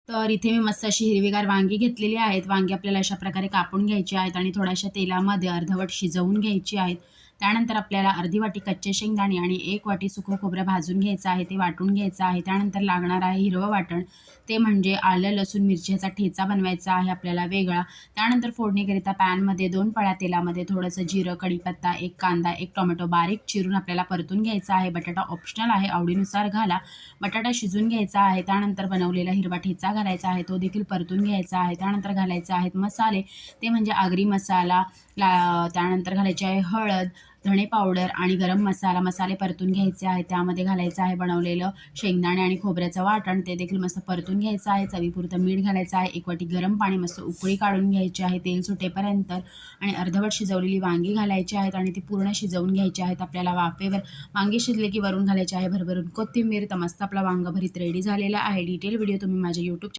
तर इथे मी मस्त अशी हिरवीगार वांगी घेतलेली आहेत. वांगी आपल्याला अशा प्रकारे कापून घ्यायची आहेत आणि थोड्याशा तेलामध्ये अर्धवट शिजवून घ्यायची आहेत. त्यानंतर आपल्याला अर्धी वाटी कच्चे शेंगदाणे आणि 1 वाटी सुकं खोबरं भाजून घ्यायचं आहे, ते वाटून घ्यायचं आहे. त्यानंतर लागणार आहे हिरवं वाटण, ते म्हणजे आलं, लसूण, मिरचीचा ठेचा बनवायचा आहे आपल्याला वेगळा. त्यानंतर फोडणीकरिता पॅनमध्ये 2 पळ्या तेलामध्ये थोडंसं जिरं, कढीपत्ता, 1 कांदा, 1 टोमॅटो बारीक चिरून आपल्याला परतून घ्यायचा आहे. बटाटा ऑप्शनल आहे, आवडीनुसार घाला. बटाटा शिजून घ्यायचा आहे. त्यानंतर बनवलेला हिरवा ठेचा घालायचा आहे, तो देखील परतून घ्यायचा आहे. त्यानंतर घालायचे आहेत मसाले, ते म्हणजे आगरी मसाला, त्यानंतर घालायची आहे हळद, धणे पावडर आणि गरम मसाला. मसाले परतून घ्यायचे आहेत. त्यामध्ये घालायचं आहे बनवलेलं शेंगदाणे आणि खोबऱ्याचं वाटण, ते देखील मस्त परतून घ्यायचं आहे. चवीपुरतं मीठ घालायचं आहे. 1 वाटी गरम पाणी मस्त उकळी काढून घ्यायची आहे तेल सुटेपर्यंत आणि अर्धवट शिजवलेली वांगी घालायची आहेत आणि ती पूर्ण शिजवून घ्यायची आहेत आपल्याला वाफेवर. वांगी शिजले की वरून घालायचे आहे भरभरून कोथिंबीर. तर मस्त आपला वांग भरीत रेडी झालेला आहे. डिटेल व्हिडिओ तुम्ही माझ्या यूट्यूब